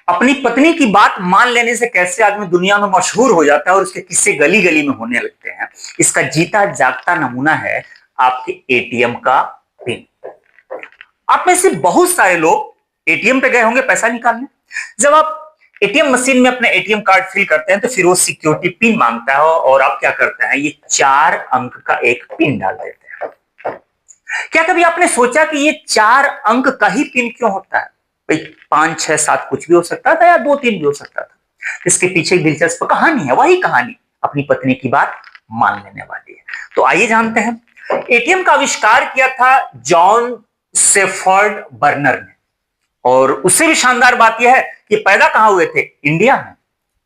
अपनी पत्नी की बात मान लेने से कैसे आदमी दुनिया में मशहूर हो जाता है और उसके किस्से गली गली में होने लगते हैं, इसका जीता जागता नमूना है आपके एटीएम का पिन। आप में से बहुत सारे लोग एटीएम पे गए होंगे पैसा निकालने। जब आप एटीएम मशीन में अपने एटीएम कार्ड फिल करते हैं तो फिर वो सिक्योरिटी पिन मांगता है और आप क्या करते हैं, ये 4 अंक का एक पिन डाल देते हैं। क्या कभी आपने सोचा कि ये 4 अंक का ही पिन क्यों होता है? भाई 5, 6, 7 कुछ भी हो सकता था या 2, 3 भी हो सकता था। इसके पीछे एक दिलचस्प कहानी है, वही कहानी अपनी पत्नी की बात मान लेने वाली है। तो आइए जानते हैं। एटीएम का आविष्कार किया था जॉन सेफर्ड बर्नर ने, और उससे भी शानदार बात यह है कि पैदा कहां हुए थे? इंडिया में।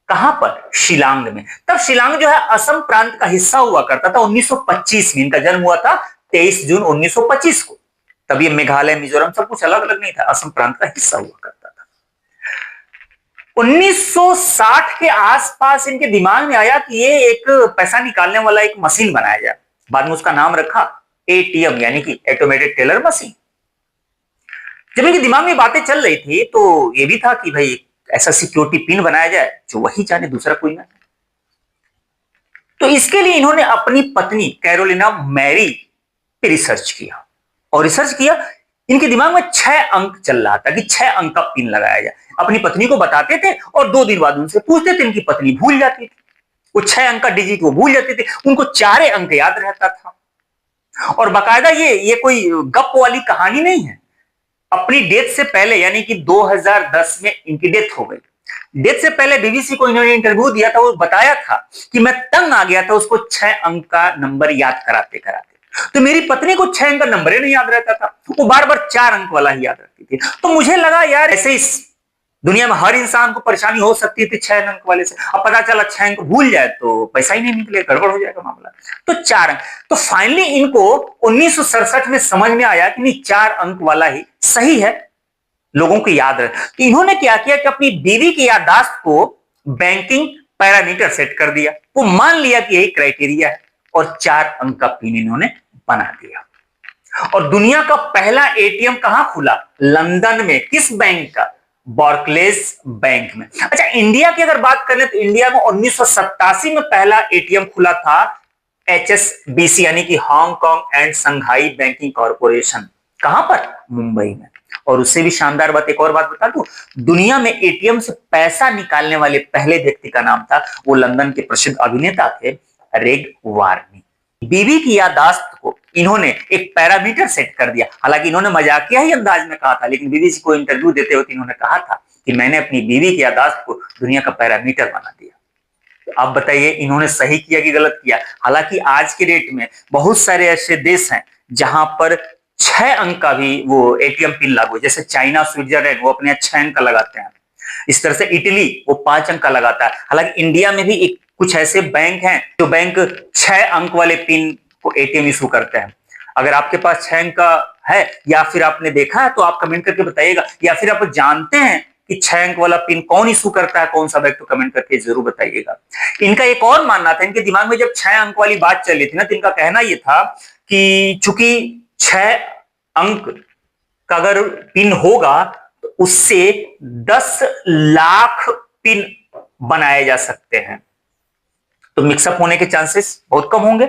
कहां पर? शिलांग में। तब शिलांग जो है असम प्रांत का हिस्सा हुआ करता था। 1925 में इनका जन्म हुआ था, 23 जून 1925 को। तब ये मेघालय, मिजोरम सब कुछ अलग अलग नहीं था, असम प्रांत का हिस्सा हुआ करता था। 1960 के आसपास इनके दिमाग में आया कि ये एक पैसा निकालने वाला एक मशीन बनाया जाए। बाद में उसका नाम रखा एटीएम, यानी कि ऑटोमेटेड टेलर मशीन। जब इनके दिमाग में बातें चल रही थी तो ये भी था कि भाई ऐसा सिक्योरिटी पिन बनाया जाए जो वही जाने, दूसरा कोई ना। तो इसके लिए इन्होंने अपनी पत्नी कैरोलिना मैरी पे रिसर्च किया, और रिसर्च किया। इनके दिमाग में 6 अंक चल रहा था कि 6 अंक का पिन लगाया जाए। अपनी पत्नी को बताते थे और 2 दिन बाद उनसे पूछते थे, इनकी पत्नी भूल जाती थी। वो 6 अंक का डिजिट वो भूल जाते थे, उनको 4 अंक याद रहता था। और बाकायदा ये कोई गप वाली कहानी नहीं है। अपनी डेथ से पहले, यानी कि 2010 में इनकी डेथ हो गई। डेथ से पहले बीबीसी को इन्होंने इंटरव्यू दिया था, वो बताया था कि मैं तंग आ गया था उसको 6 अंक का नंबर याद कराते कराते। तो मेरी पत्नी को 6 अंक का नंबर ही नहीं याद रहता था, वो बार बार 4 अंक वाला ही याद रखती थी। तो मुझे लगा यार ऐसे इस दुनिया में हर इंसान को परेशानी हो सकती थी 6 अंक वाले से। अब पता चला 6 अंक भूल जाए तो पैसा ही नहीं निकले, गड़बड़ हो जाएगा मामला। तो 4 अंक। तो फाइनली इनको 1967 में समझ में आया कि नहीं, 4 अंक वाला ही सही है, लोगों को याद रहे। तो इन्होंने क्या किया कि अपनी बीवी की याददाश्त को बैंकिंग पैरामीटर सेट कर दिया। वो मान लिया कि यही क्राइटेरिया है और 4 अंक का पिन इन्होंने बना दिया। और दुनिया का पहला एटीएम कहां खुला? लंदन में। किस बैंक का? बार्कलेज बैंक में। अच्छा, इंडिया की अगर बात करें तो इंडिया में 1987 में पहला एटीएम खुला था, HSBC यानी कि Hong Kong and Shanghai banking corporation. कहां पर? मुंबई में। और उससे भी शानदार बात, एक और बात बता दूं, दुनिया में एटीएम से पैसा निकालने वाले पहले व्यक्ति का नाम था, वो लंदन के प्रसिद्ध अभिनेता थे रेग वार्नी। बीवी की याददाश्त को इन्होंने एक पैरामीटर सेट कर दिया। हालांकि इन्होंने मजाकिया ही अंदाज में कहा था, लेकिन बीबीसी को इंटरव्यू देते हुए इन्होंने कहा था कि मैंने अपनी बीवी की याददाश्त को दुनिया का पैरामीटर बना दिया। तो आप बताइए इन्होंने सही किया कि गलत किया? हालांकि आज के डेट में बहुत सारे ऐसे देश हैं जहां पर 6 अंक का भी वो एटीएम पिन लागू है। जैसे चाइना, स्विट्जरलैंड, वो अपने 6 अंक का लगाते हैं। इस तरह से इटली वो 5 अंक का लगाता है। हालांकि इंडिया में भी एक कुछ ऐसे बैंक हैं जो बैंक 6 अंक वाले पिन को एटीएम इशू करते हैं। अगर आपके पास 6 अंक का है या फिर आपने देखा है तो आप कमेंट करके बताइएगा, या फिर आप जानते हैं कि 6 अंक वाला पिन कौन इशू करता है, कौन सा बैंक, तो कमेंट करके जरूर बताइएगा। इनका एक और मानना था, इनके दिमाग में जब 6 अंक वाली बात चल रही थी ना, तो इनका कहना यह था कि चूंकि 6 अंक का अगर पिन होगा तो उससे 10 लाख पिन बनाए जा सकते हैं, तो मिक्सअप होने के चांसेस बहुत कम होंगे।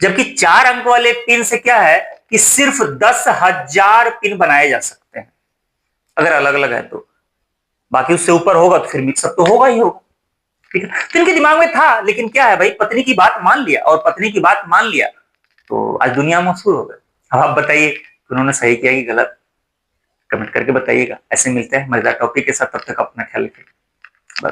जबकि 4 अंक वाले पिन से क्या है कि सिर्फ 10,000 पिन बनाए जा सकते हैं अगर अलग अलग है तो। बाकी उससे ऊपर होगा तो फिर मिक्सअप तो होगा ही होगा। ठीक है, तो इनके दिमाग में था, लेकिन क्या है भाई, पत्नी की बात मान लिया, और पत्नी की बात मान लिया तो आज दुनिया में मशहूर हो गए। अब आप बताइए उन्होंने सही किया कि गलत? कमेंट करके बताइएगा। ऐसे मिलते हैं मजेदार टॉपिक के साथ, तब तक अपना ख्याल रखिए। बाय।